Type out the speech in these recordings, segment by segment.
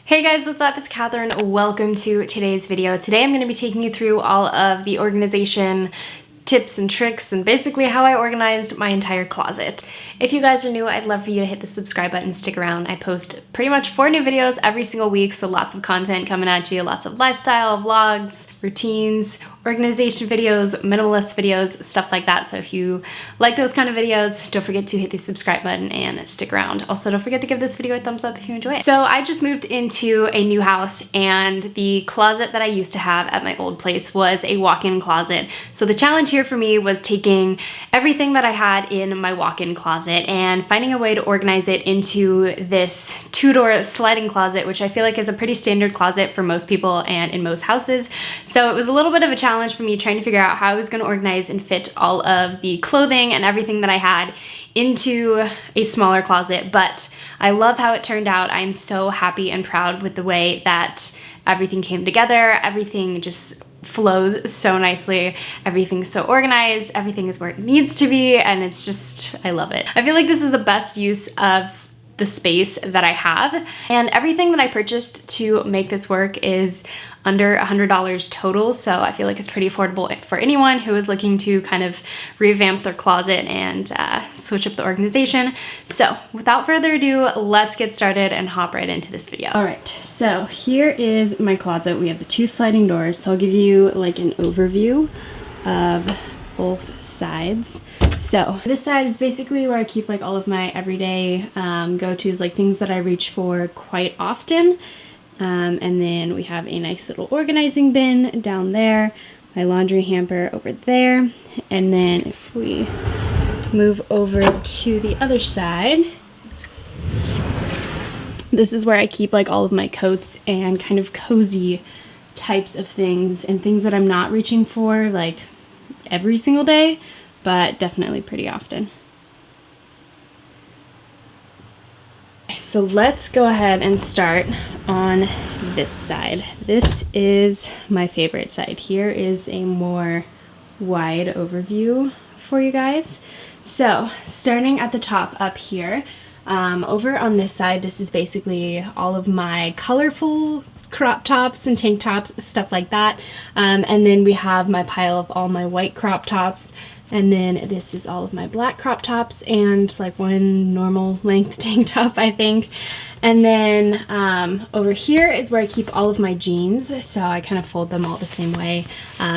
Hey guys, what's up? It's Catherine. Welcome to today's video. Today I'm going to be taking you through all of the organization tips and tricks and basically how I organized my entire closet. If you guys are new, I'd love for you to hit the subscribe button and stick around. I post pretty much 4 new videos every single week, so lots of content coming at you, lots of lifestyle, vlogs, routines, organization videos, minimalist videos, stuff like that. So if you like those kind of videos, don't forget to hit the subscribe button and stick around. Also, don't forget to give this video a thumbs up if you enjoy it. So I just moved into a new house, and the closet that I used to have at my old place was a walk-in closet. So the challenge here for me was taking everything that I had in my walk-in closet and finding a way to organize it into this 2-door sliding closet, which I feel like is a pretty standard closet for most people and in most houses. So it was a little bit of a challenge for me trying to figure out how I was going to organize and fit all of the clothing and everything that I had into a smaller closet, but I love how it turned out. I'm so happy and proud with the way that everything came together. Everything just flows so nicely. Everything's so organized. Everything is where it needs to be, and it's just, I love it. I feel like this is the best use of the space that I have, and everything that I purchased to make this work is under $100 total, so I feel like it's pretty affordable for anyone who is looking to kind of revamp their closet and switch up the organization. So without further ado, let's get started and hop right into this video. All right, so here is my closet. We have the 2 sliding doors, so I'll give you like an overview of both sides. So this side is basically where I keep like all of my everyday go-tos, like things that I reach for quite often. And then we have a nice little organizing bin down there, my laundry hamper over there, and then if we move over to the other side, this is where I keep like all of my coats and kind of cozy types of things and things that I'm not reaching for like every single day, but definitely pretty often. So let's go ahead and start on this side. This is my favorite side. Here is a more wide overview for you guys. So starting at the top up here, over on this side, this is basically all of my colorful crop tops and tank tops, stuff like that. And then we have my pile of all my white crop tops. And then this is all of my black crop tops and like one normal length tank top, I think. And then over here is where I keep all of my jeans. So I kind of fold them all the same way.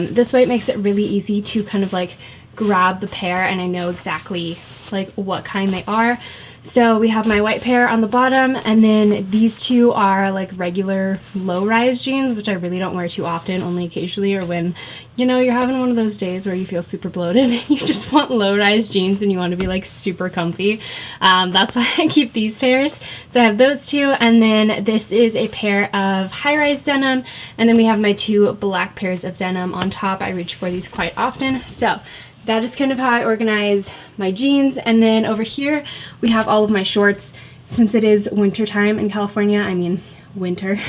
This way it makes it really easy to kind of like grab the pair, and I know exactly like what kind they are. So we have my white pair on the bottom, and then these 2 are like regular low-rise jeans, which I really don't wear too often, only occasionally, or when, you know, you're having one of those days where you feel super bloated and you just want low-rise jeans and you want to be like super comfy. That's why I keep these pairs. So I have those 2, and then this is a pair of high-rise denim, and then we have my 2 black pairs of denim on top. I reach for these quite often. So that is kind of how I organize my jeans. And then over here we have all of my shorts. Since it is winter time in California, I mean winter,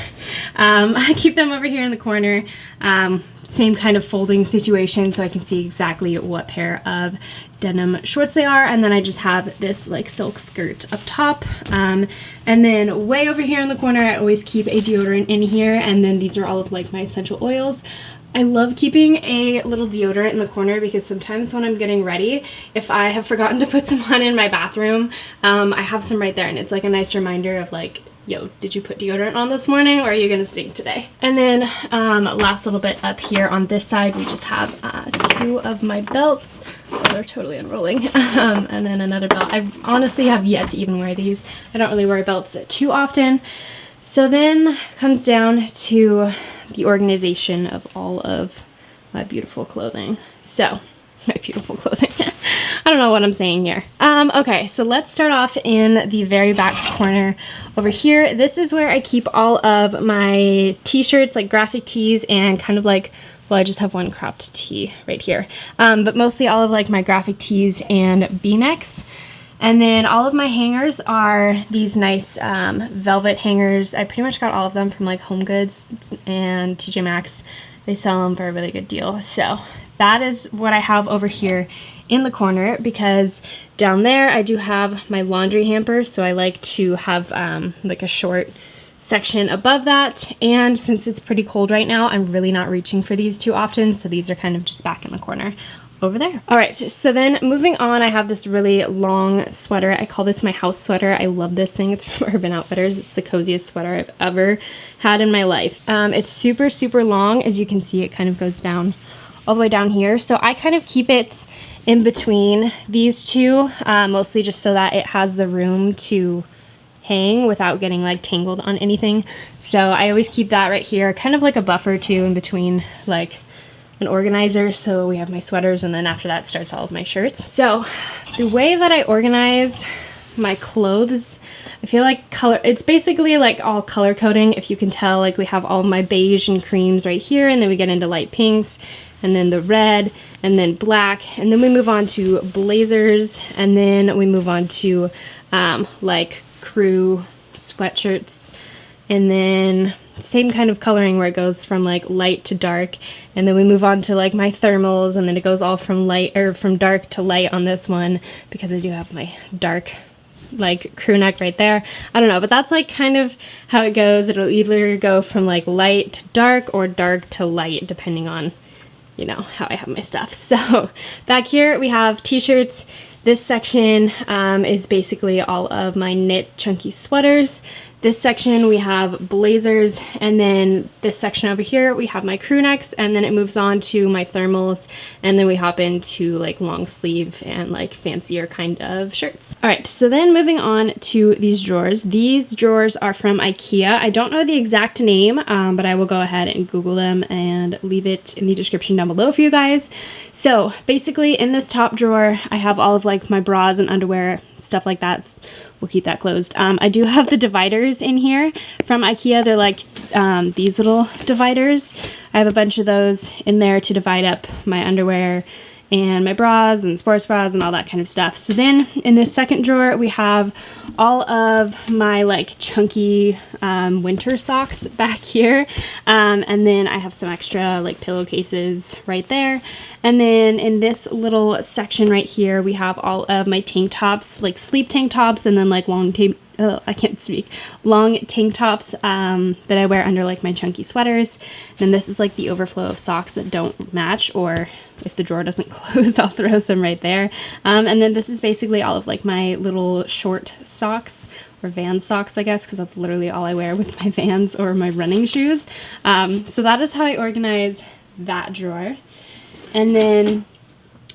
I keep them over here in the corner. Same kind of folding situation, so I can see exactly what pair of denim shorts they are. And then I just have this like silk skirt up top. And then way over here in the corner, I always keep a deodorant in here. And then these are all of like my essential oils. I love keeping a little deodorant in the corner because sometimes when I'm getting ready, if I have forgotten to put some on in my bathroom, I have some right there, and it's like a nice reminder of like, yo, did you put deodorant on this morning, or are you gonna stink today? And then last little bit up here on this side, we just have 2 of my belts. Oh, they're totally unrolling. And then another belt. I honestly have yet to even wear these. I don't really wear belts too often. So then comes down to the organization of all of my beautiful clothing. So, my beautiful clothing. I don't know what I'm saying here. Okay, so let's start off in the very back corner over here. This is where I keep all of my t-shirts, like graphic tees, and kind of like, well, I just have one cropped tee right here. But mostly all of like my graphic tees and v-necks. And then all of my hangers are these nice velvet hangers. I pretty much got all of them from like Home Goods and TJ Maxx. They sell them for a really good deal. So that is what I have over here in the corner, because down there I do have my laundry hamper. So I like to have like a short section above that. And since it's pretty cold right now, I'm really not reaching for these too often, so these are kind of just back in the corner over there. All right, so then moving on, I have this really long sweater. I call this my house sweater. I love this thing. It's from Urban Outfitters. It's the coziest sweater I've ever had in my life. It's super, super long. As you can see, it kind of goes down all the way down here. So I kind of keep it in between these two, mostly just so that it has the room to hang without getting like tangled on anything. So I always keep that right here, kind of like a buffer too in between like an organizer. So we have my sweaters, and then after that starts all of my shirts. So the way that I organize my clothes, I feel like it's basically like all color coding. If you can tell, like we have all my beige and creams right here, and then we get into light pinks, and then the red, and then black, and then we move on to blazers, and then we move on to like crew sweatshirts, and then same kind of coloring where it goes from like light to dark, and then we move on to like my thermals, and then it goes all from dark to light on this one because I do have my dark like crew neck right there. I don't know, but that's like kind of how it goes. It'll either go from like light to dark or dark to light depending on, you know, how I have my stuff. So back here we have t-shirts. This section is basically all of my knit chunky sweaters. This section we have blazers, and then this section over here we have my crew necks, and then it moves on to my thermals, and then we hop into like long sleeve and like fancier kind of shirts. All right, so then moving on to these drawers. These drawers are from Ikea. I don't know the exact name, but I will go ahead and Google them and leave it in the description down below for you guys. So basically in this top drawer, I have all of like my bras and underwear, stuff like that. We'll keep that closed. I do have the dividers in here from Ikea. They're like these little dividers. I have a bunch of those in there to divide up my underwear and my bras and sports bras and all that kind of stuff. So then in this second drawer, we have all of my like chunky winter socks back here. And then I have some extra like pillowcases right there. And then in this little section right here, we have all of my tank tops, like sleep tank tops, and then like long tank tops that I wear under like my chunky sweaters. And this is like the overflow of socks that don't match, or if the drawer doesn't close, I'll throw some right there. And then this is basically all of like my little short socks, or Vans socks, I guess, because that's literally all I wear with my Vans or my running shoes. So that is how I organize that drawer. And then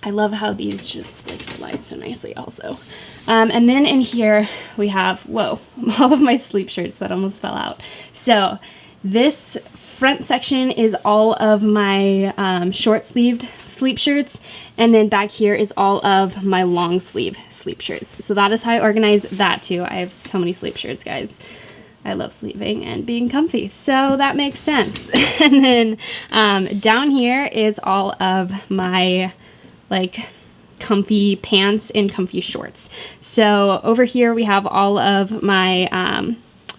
I love how these just like slide so nicely also. And then in here we have, whoa, all of my sleep shirts that almost fell out. So this front section is all of my short-sleeved sleep shirts, and then back here is all of my long-sleeve sleep shirts. So that is how I organize that too. I have so many sleep shirts, guys. I love sleeping and being comfy, so that makes sense. And then down here is all of my like comfy pants and comfy shorts. So over here we have all of my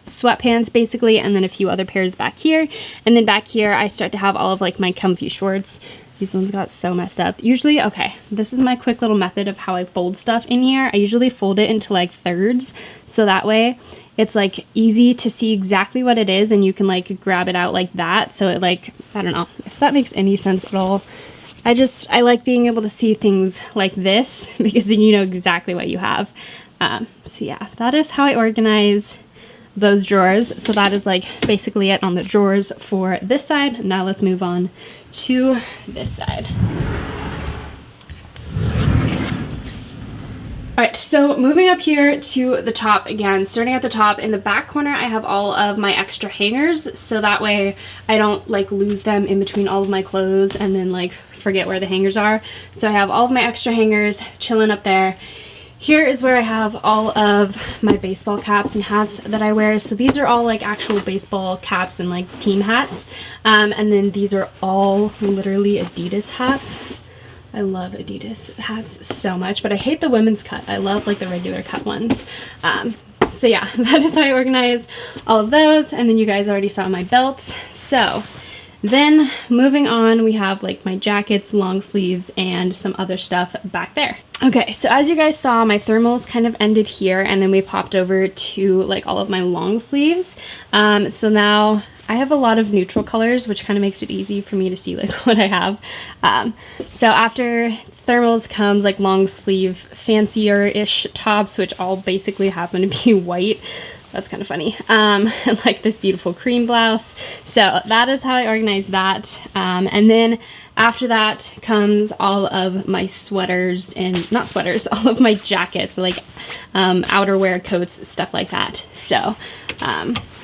sweatpants basically, and then a few other pairs back here. And then back here I start to have all of like my comfy shorts. These ones got so messed up. Usually, okay, this is my quick little method of how I fold stuff in here. I usually fold it into like thirds, so that way it's like easy to see exactly what it is, and you can like grab it out like that. So it like, I don't know if that makes any sense at all. I like being able to see things like this because then you know exactly what you have. So yeah, that is how I organize those drawers. So that is like basically it on the drawers for this side. Now let's move on to this side. Alright, so moving up here to the top again, starting at the top, in the back corner I have all of my extra hangers, so that way I don't like lose them in between all of my clothes and then like forget where the hangers are. So I have all of my extra hangers chilling up there. Here is where I have all of my baseball caps and hats that I wear. So these are all like actual baseball caps and like team hats. And then these are all literally Adidas hats. I love Adidas hats so much, but I hate the women's cut. I love like the regular cut ones. So yeah, that is how I organize all of those. And then you guys already saw my belts. So Then moving on, we have like my jackets, long sleeves, and some other stuff back there. Okay, so as you guys saw, my thermals kind of ended here, and then we popped over to like all of my long sleeves. So now I have a lot of neutral colors, which kind of makes it easy for me to see like what I have. So after thermals comes like long sleeve, fancier-ish tops, which all basically happen to be white. That's kind of funny. And like this beautiful cream blouse. So that is how I organize that. And then after that comes all of my sweaters, and not sweaters, all of my jackets, like outerwear, coats, stuff like that. So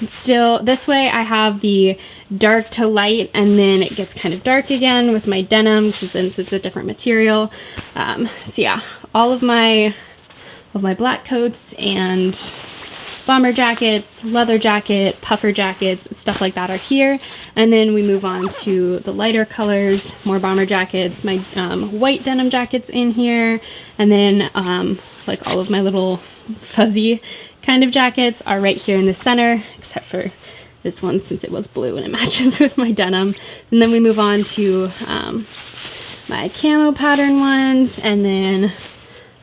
still this way I have the dark to light, and then it gets kind of dark again with my denim, because since it's a different material. So yeah, all of my black coats and bomber jackets, leather jacket, puffer jackets, stuff like that are here. And then we move on to the lighter colors, more bomber jackets, my white denim jackets in here. And then like all of my little fuzzy kind of jackets are right here in the center, except for this one since it was blue and it matches with my denim. And then we move on to my camo pattern ones, and then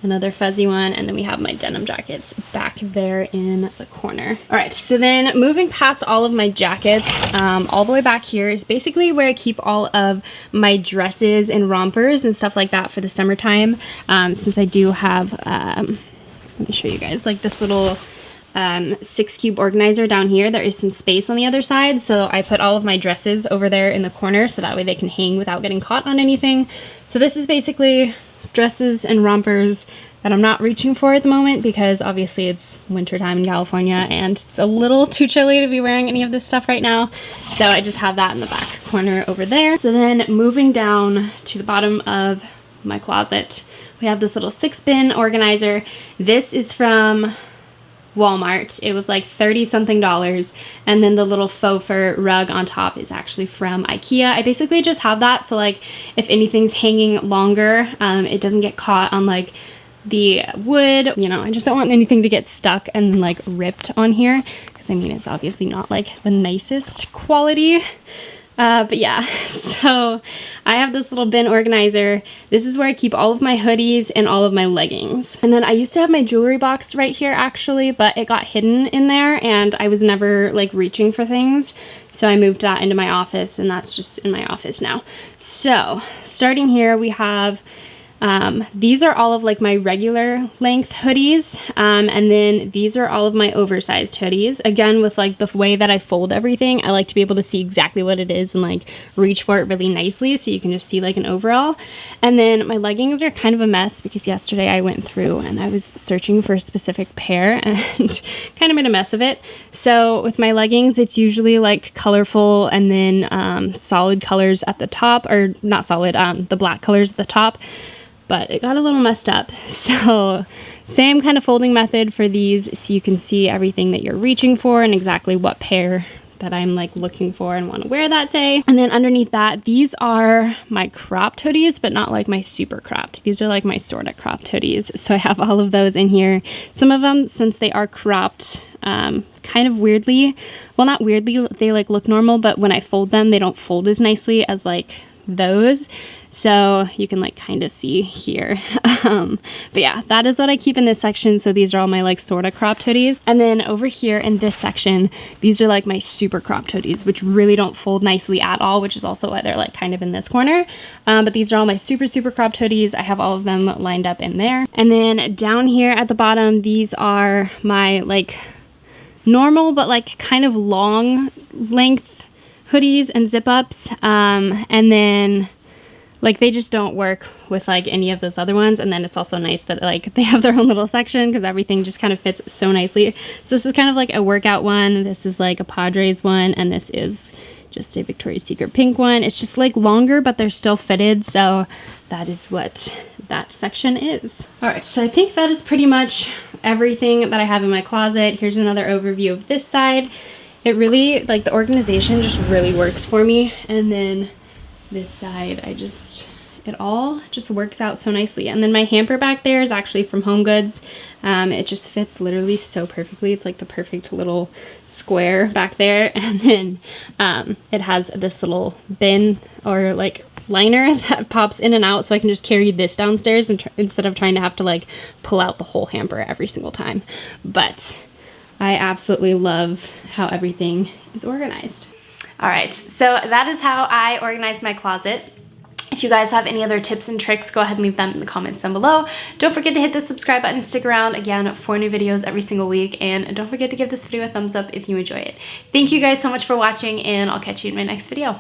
another fuzzy one, and then we have my denim jackets back there in the corner. All right, so then moving past all of my jackets, all the way back here is basically where I keep all of my dresses and rompers and stuff like that for the summertime. Since I do have, let me show you guys, like this little 6 cube organizer down here. There is some space on the other side, so I put all of my dresses over there in the corner so that way they can hang without getting caught on anything. So this is basically dresses and rompers that I'm not reaching for at the moment, because obviously it's winter time in California and it's a little too chilly to be wearing any of this stuff right now. So I just have that in the back corner over there. So then moving down to the bottom of my closet, we have this little 6-bin organizer. This is from Walmart. It was like $30-something, and then the little faux fur rug on top is actually from Ikea. I basically just have that so like if anything's hanging longer, it doesn't get caught on like the wood. You know, I just don't want anything to get stuck and like ripped on here, because I mean it's obviously not like the nicest quality. But yeah, so I have this little bin organizer. This is where I keep all of my hoodies and all of my leggings. And then I used to have my jewelry box right here actually, but it got hidden in there and I was never like reaching for things. So I moved that into my office, and that's just in my office now. So starting here, we have these are all of like my regular length hoodies, and then these are all of my oversized hoodies. Again, with like the way that I fold everything, I like to be able to see exactly what it is and like reach for it really nicely so you can just see like an overall. And then my leggings are kind of a mess because yesterday I went through and I was searching for a specific pair and kind of made a mess of it. So with my leggings, it's usually like colorful and then solid colors at the top, or not solid, the black colors at the top. But it got a little messed up. So same kind of folding method for these, so you can see everything that you're reaching for and exactly what pair that I'm like looking for and want to wear that day. And then underneath that, these are my cropped hoodies, but not like my super cropped. These are like my sort of cropped hoodies. So I have all of those in here. Some of them, since they are cropped, kind of weirdly, well, not weirdly, they like look normal, but when I fold them, they don't fold as nicely as like those. So you can like kind of see here. But yeah, that is what I keep in this section. So these are all my like sort of cropped hoodies. And then over here in this section, these are like my super cropped hoodies, which really don't fold nicely at all, which is also why they're like kind of in this corner. But these are all my super cropped hoodies. I have all of them lined up in there. And then down here at the bottom, these are my like normal, but like kind of long length hoodies and zip ups. And then like they just don't work with like any of those other ones. And then it's also nice that like they have their own little section because everything just kind of fits so nicely. So this is kind of like a workout one. This is like a Padres one. And this is just a Victoria's Secret pink one. It's just like longer, but they're still fitted. So that is what that section is. All right, so I think that is pretty much everything that I have in my closet. Here's another overview of this side. It really, like the organization just really works for me. And then this side, it it all just works out so nicely. And then my hamper back there is actually from Home Goods. It just fits literally so perfectly. It's like the perfect little square back there. And then it has this little bin or like liner that pops in and out, so I can just carry this downstairs instead of trying to have to like pull out the whole hamper every single time. But I absolutely love how everything is organized. All right, so that is how I organize my closet. If you guys have any other tips and tricks, go ahead and leave them in the comments down below. Don't forget to hit the subscribe button, stick around again for new videos every single week, and don't forget to give this video a thumbs up if you enjoy it. Thank you guys so much for watching, and I'll catch you in my next video.